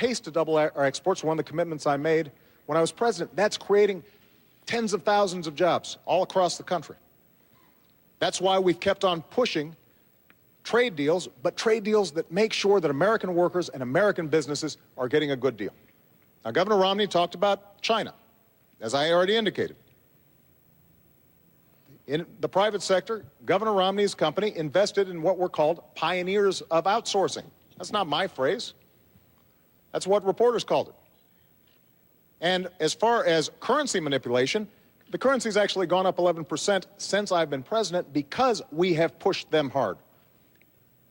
pace to double our exports, one of the commitments I made when I was president. That's creating tens of thousands of jobs all across the country. That's why we've kept on pushing trade deals, but trade deals that make sure that American workers and American businesses are getting a good deal. Now, Governor Romney talked about China, as I already indicated. In the private sector, Governor Romney's company invested in what were called pioneers of outsourcing. That's not my phrase. That's what reporters called it. And as far as currency manipulation, the currency's actually gone up 11% since I've been president because we have pushed them hard.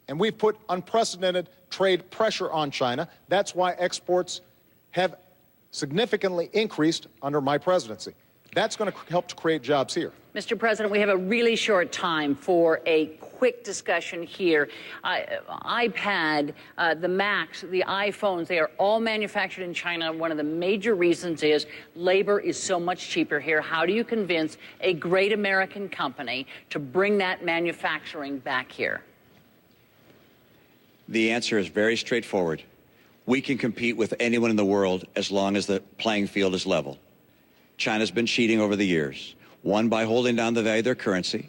And we've put unprecedented trade pressure on China. That's why exports have significantly increased under my presidency. That's going to help to create jobs here. Mr. President, we have a really short time for a quick discussion here. iPad, the Macks, the iPhones, they are all manufactured in China. One of the major reasons is labor is so much cheaper here. How do you convince a great American company to bring that manufacturing back here? The answer is very straightforward. We can compete with anyone in the world as long as the playing field is level. China's been cheating over the years. One, by holding down the value of their currency.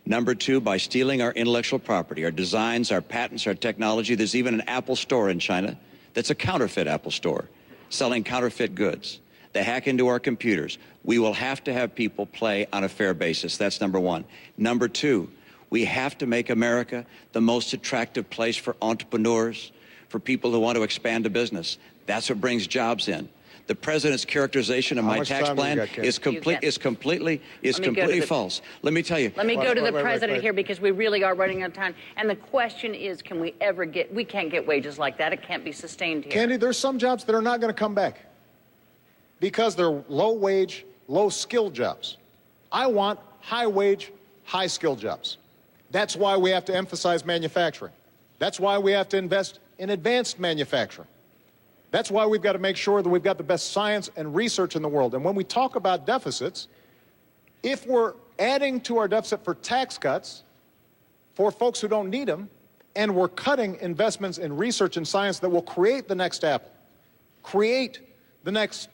Number two, by stealing our intellectual property, our designs, our patents, our technology. There's even an Apple store in China that's a counterfeit Apple store, selling counterfeit goods. They hack into our computers. We will have to have people play on a fair basis. That's number one. Number two, we have to make America the most attractive place for entrepreneurs, for people who want to expand a business. That's what brings jobs in. The president's characterization of my tax plan is completely false. Let me tell you. Let me go to the president here because we really are running out of time. And the question is, can we ever get, we can't get wages like that. It can't be sustained here. Candy, there's some jobs that are not going to come back because they're low-wage, low-skilled jobs. I want high-wage, high-skilled jobs. That's why we have to emphasize manufacturing. That's why we have to invest in advanced manufacturing. That's why we've got to make sure that we've got the best science and research in the world. And when we talk about deficits, if we're adding to our deficit for tax cuts for folks who don't need them, and we're cutting investments in research and science that will create the next Apple, create the next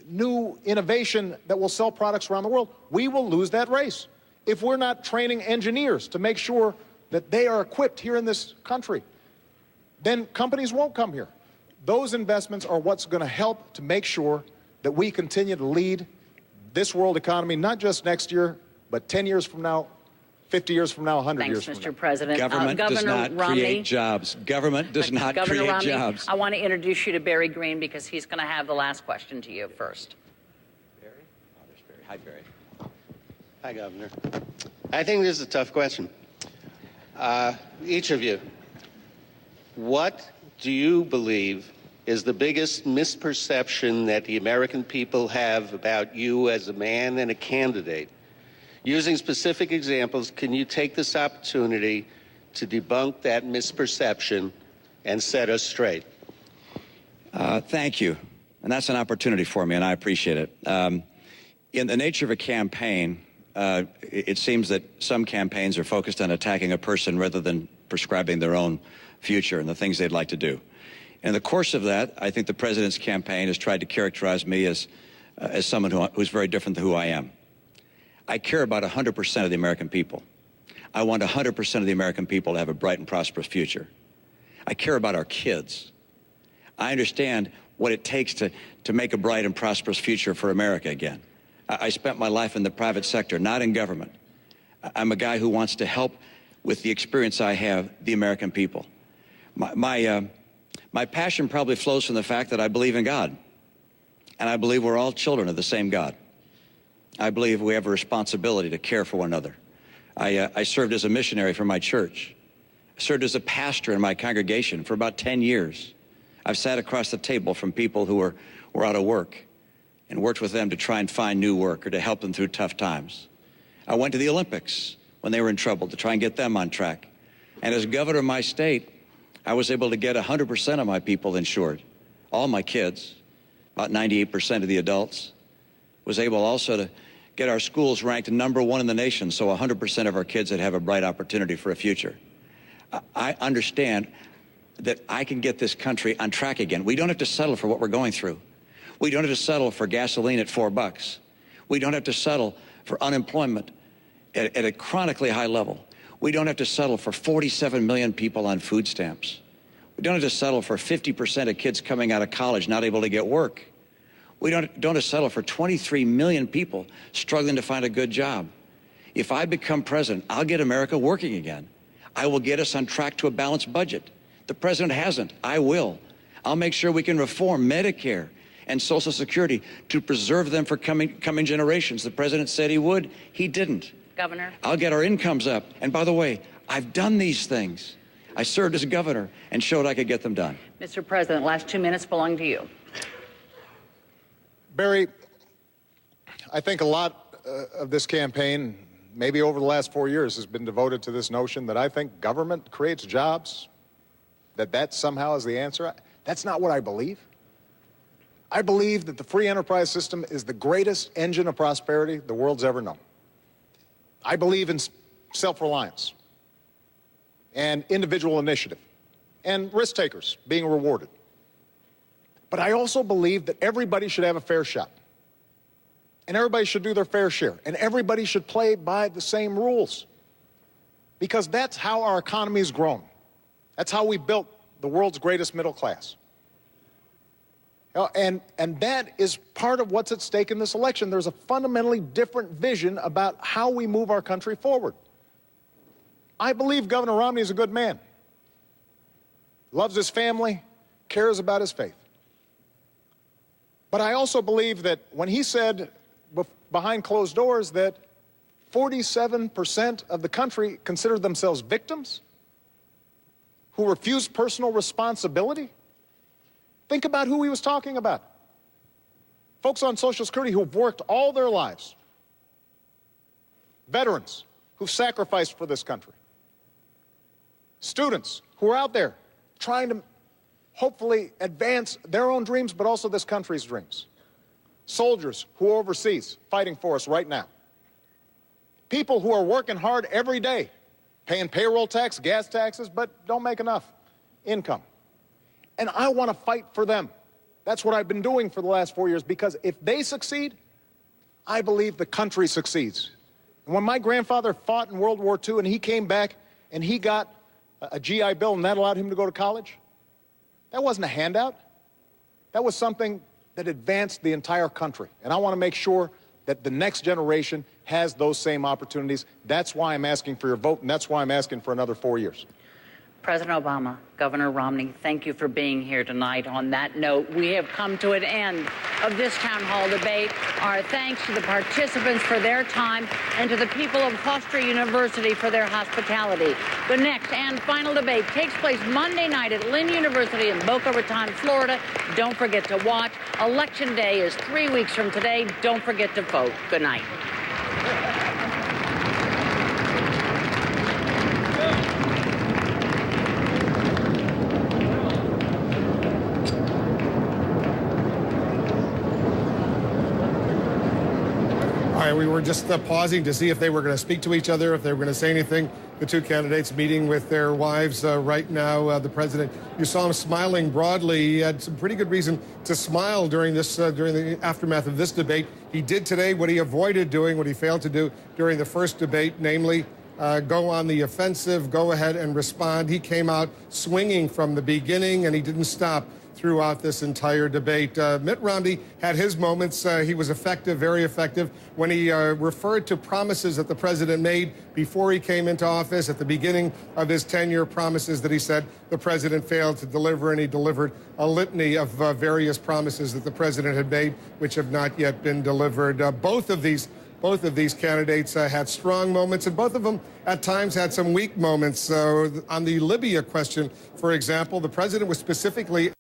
new innovation that will sell products around the world, we will lose that race. If we're not training engineers to make sure that they are equipped here in this country, then companies won't come here. Those investments are what's going to help to make sure that we continue to lead this world economy, not just next year, but 10 years from now, 50 years from now, 100 years from now. Thanks, Mr. President. Government does not create jobs. Government does not create jobs. I want to introduce you to Barry Green because he's going to have the last question to you first. Barry? Oh, there's Barry. Hi, Barry. Hi, Governor. I think this is a tough question. Each of you, what do you believe is the biggest misperception that the American people have about you as a man and a candidate? Using specific examples, can you take this opportunity to debunk that misperception and set us straight? Thank you. And that's an opportunity for me, and I appreciate it. In the nature of a campaign, it seems that some campaigns are focused on attacking a person rather than prescribing their own future and the things they'd like to do. In the course of that, I think the president's campaign has tried to characterize me as someone who's very different than who I am. I care about 100% of the American people. I want 100% of the American people to have a bright and prosperous future. I care about our kids. I understand what it takes to make a bright and prosperous future for America again. I spent my life in the private sector, not in government. I'm a guy who wants to help with the experience I have, the American people. My passion probably flows from the fact that I believe in God. And I believe we're all children of the same God. I believe we have a responsibility to care for one another. I served as a missionary for my church. I served as a pastor in my congregation for about 10 years. I've sat across the table from people who were out of work and worked with them to try and find new work or to help them through tough times. I went to the Olympics when they were in trouble to try and get them on track. And as governor of my state, I was able to get 100% of my people insured, all my kids, about 98% of the adults. Was able also to get our schools ranked #1 in the nation, so 100% of our kids that have a bright opportunity for a future. I understand that I can get this country on track again. We don't have to settle for what we're going through. We don't have to settle for gasoline at $4. We don't have to settle for unemployment at a chronically high level. We don't have to settle for 47 million people on food stamps. We don't have to settle for 50% of kids coming out of college not able to get work. We don't have to settle for 23 million people struggling to find a good job. If I become president, I'll get America working again. I will get us on track to a balanced budget. The president hasn't. I will. I'll make sure we can reform Medicare and Social Security to preserve them for coming generations. The president said he would. He didn't. Governor? I'll get our incomes up. And by the way, I've done these things. I served as governor and showed I could get them done. Mr. President, last 2 minutes belong to you. Barry, I think a lot of this campaign, maybe over the last 4 years, has been devoted to this notion that I think government creates jobs, that somehow is the answer. That's not what I believe. I believe that the free enterprise system is the greatest engine of prosperity the world's ever known. I believe in self-reliance and individual initiative and risk takers being rewarded. But I also believe that everybody should have a fair shot. And everybody should do their fair share. And everybody should play by the same rules. Because that's how our economy's grown. That's how we built the world's greatest middle class. And that is part of what's at stake in this election. There's a fundamentally different vision about how we move our country forward. I believe Governor Romney is a good man. Loves his family, cares about his faith. But I also believe that when he said behind closed doors that 47% of the country consider themselves victims who refuse personal responsibility, think about who he was talking about. Folks on Social Security who've worked all their lives. Veterans who've sacrificed for this country. Students who are out there trying to hopefully advance their own dreams, but also this country's dreams. Soldiers who are overseas fighting for us right now. People who are working hard every day, paying payroll tax, gas taxes, but don't make enough income. And I want to fight for them. That's what I've been doing for the last 4 years, because if they succeed, I believe the country succeeds. And when my grandfather fought in World War II and he came back and he got a GI Bill and that allowed him to go to college, that wasn't a handout. That was something that advanced the entire country. And I want to make sure that the next generation has those same opportunities. That's why I'm asking for your vote, and that's why I'm asking for another 4 years. President Obama, Governor Romney, thank you for being here tonight. On that note, we have come to an end of this town hall debate. Our thanks to the participants for their time and to the people of Hofstra University for their hospitality. The next and final debate takes place Monday night at Lynn University in Boca Raton, Florida. Don't forget to watch. Election Day is 3 weeks from today. Don't forget to vote. Good night. We were just pausing to see if they were going to speak to each other, if they were going to say anything. The two candidates meeting with their wives right now. The president, you saw him smiling broadly. He had some pretty good reason to smile during this, during the aftermath of this debate. He did today what he avoided doing, what he failed to do during the first debate, namely go on the offensive, go ahead and respond. He came out swinging from the beginning, and he didn't stop throughout this entire debate. Mitt Romney had his moments. He was effective, very effective, when he referred to promises that the president made before he came into office at the beginning of his tenure, promises that he said the president failed to deliver, and he delivered a litany of various promises that the president had made, which have not yet been delivered. Both of these candidates had strong moments, and both of them at times had some weak moments. On the Libya question, for example, the president was specifically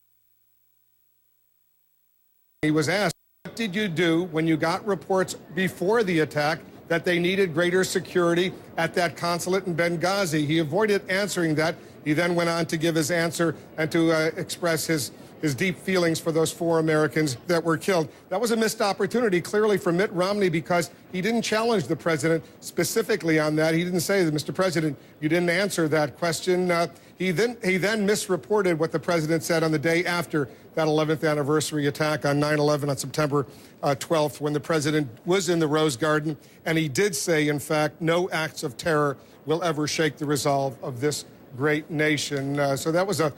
he was asked, what did you do when you got reports before the attack that they needed greater security at that consulate in Benghazi? He avoided answering that. He then went on to give his answer and to express his his deep feelings for those 4 Americans that were killed. That was a missed opportunity, clearly, for Mitt Romney, because he didn't challenge the president specifically on that. He didn't say that, Mr. President, you didn't answer that question. He then misreported what the president said on the day after that 11th anniversary attack on 9/11 on September 12th, when the president was in the Rose Garden. And he did say, in fact, no acts of terror will ever shake the resolve of this great nation. So that was a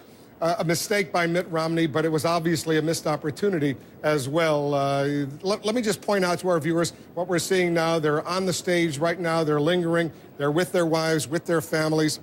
mistake by Mitt Romney, but it was obviously a missed opportunity as well. Let me just point out to our viewers what we're seeing now. They're on the stage right now. They're lingering. They're with their wives, with their families.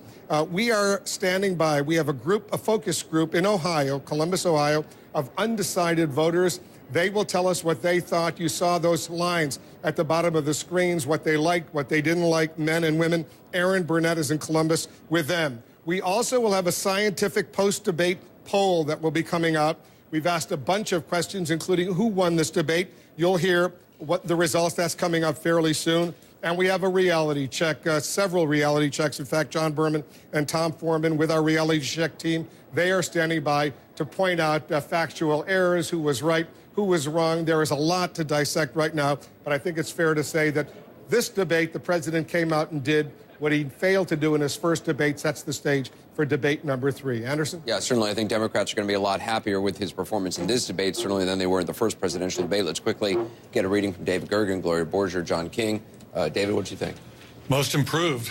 We are standing by. We have a focus group in Ohio, Columbus, Ohio, of undecided voters. They will tell us what they thought. You saw those lines at the bottom of the screens, what they liked, what they didn't like, men and women. Aaron Burnett is in Columbus with them. We also will have a scientific post-debate poll that will be coming out. We've asked a bunch of questions, including who won this debate. You'll hear what the results. That's coming up fairly soon. And we have a reality check, several reality checks. In fact, John Berman and Tom Foreman with our reality check team, they are standing by to point out factual errors, who was right, who was wrong. There is a lot to dissect right now, but I think it's fair to say that this debate, the president came out and did what he failed to do in his first debate, sets the stage for debate number 3. Anderson? Yeah, certainly. I think Democrats are going to be a lot happier with his performance in this debate, certainly, than they were in the first presidential debate. Let's quickly get a reading from David Gergen, Gloria Borger, John King. David, what do you think? Most improved.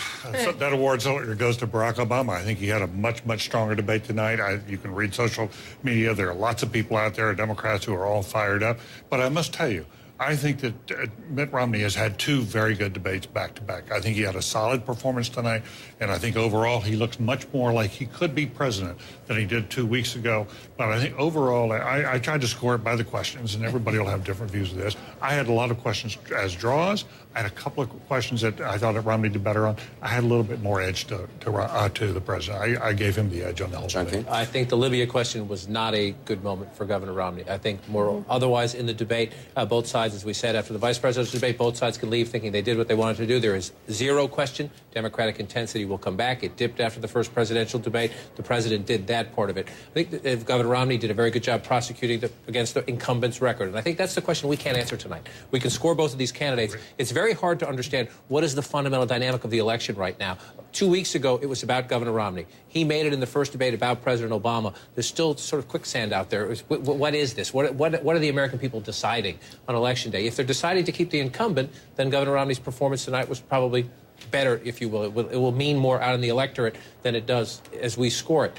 That award goes to Barack Obama. I think he had a much, much stronger debate tonight. You can read social media. There are lots of people out there, Democrats, who are all fired up. But I must tell you, I think that Mitt Romney has had 2 very good debates back-to-back. I think he had a solid performance tonight, and I think overall he looks much more like he could be president than he did 2 weeks ago. But I think overall, I tried to score it by the questions, and everybody will have different views of this. I had a lot of questions as draws. I had a couple of questions that I thought that Romney did better on. I had a little bit more edge to the president. I gave him the edge on the whole thing. I think the Libya question was not a good moment for Governor Romney. I think more otherwise in the debate, both sides, as we said, after the vice presidential debate, both sides can leave thinking they did what they wanted to do. There is zero question Democratic intensity will come back. It dipped after the first presidential debate. The president did that part of it. I think that Governor Romney did a very good job prosecuting against the incumbent's record. And I think that's the question we can't answer tonight. We can score both of these candidates. It's very hard to understand what is the fundamental dynamic of the election right now. 2 weeks ago, it was about Governor Romney. He made it in the first debate about President Obama. There's still sort of quicksand out there. What is this? What are the American people deciding on Election Day? If they're deciding to keep the incumbent, then Governor Romney's performance tonight was probably better, if you will. It will mean more out in the electorate than it does as we score it.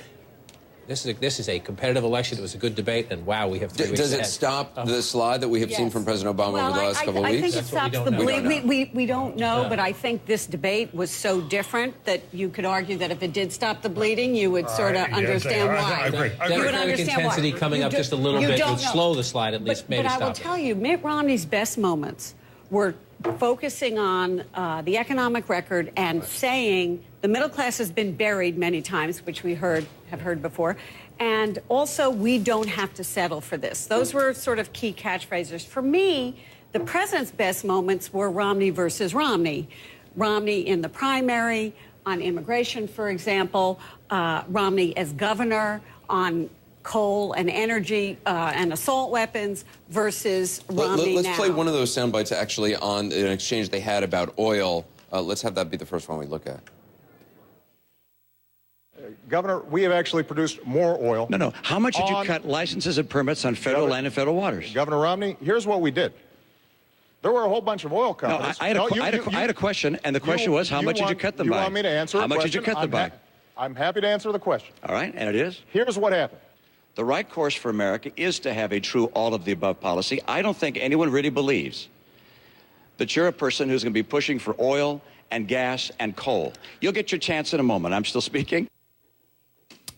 This is a competitive election. It was a good debate, and wow, we have 3 weeks Does ahead. It stop the slide that we have seen from President Obama over the last couple of weeks? I think it stops the bleed. We don't know, but I think this debate was so different that you could argue that if it did stop the bleeding, you would sort of understand why. I agree. Democratic intensity coming up just a little bit would slow the slide, at least maybe stop it. But I will tell you, Mitt Romney's best moments were focusing on the economic record and saying the middle class has been buried many times, which we have heard before, and also we don't have to settle for this. Those were sort of key catchphrases. For me, the president's best moments were Romney versus Romney. Romney in the primary, on immigration, for example, Romney as governor, on coal and energy and assault weapons versus Romney Let's now. play one of those sound bites actually on an exchange they had about oil. Let's have that be the first one we look at. Governor, we have actually produced more oil. No. How much did you cut licenses and permits on federal land and federal waters? Governor Romney, here's what we did. There were a whole bunch of oil companies. I had a question, and the question was, how much did you cut them by? You want me to answer a question? How much did you cut them by? I'm happy to answer the question. All right, and it is? Here's what happened. The right course for America is to have a true all-of-the-above policy. I don't think anyone really believes that you're a person who's going to be pushing for oil and gas and coal. You'll get your chance in a moment. I'm still speaking.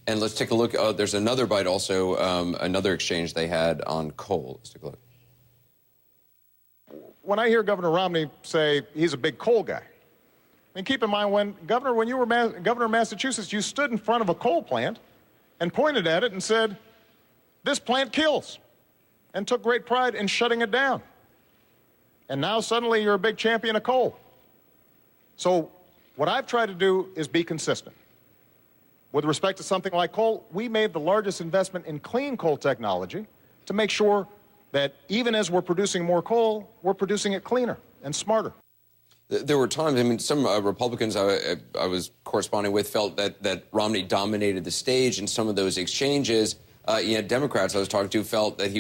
And let's take a look. There's another bite also, another exchange they had on coal. Let's take a look. When I hear Governor Romney say he's a big coal guy, I mean, keep in mind, when you were governor of Massachusetts, you stood in front of a coal plant and pointed at it and said, this plant kills, and took great pride in shutting it down. And now suddenly you're a big champion of coal. So what I've tried to do is be consistent. With respect to something like coal, we made the largest investment in clean coal technology to make sure that even as we're producing more coal, we're producing it cleaner and smarter. There were times, I mean, some Republicans I was corresponding with felt that Romney dominated the stage in some of those exchanges. Yet Democrats I was talking to felt that he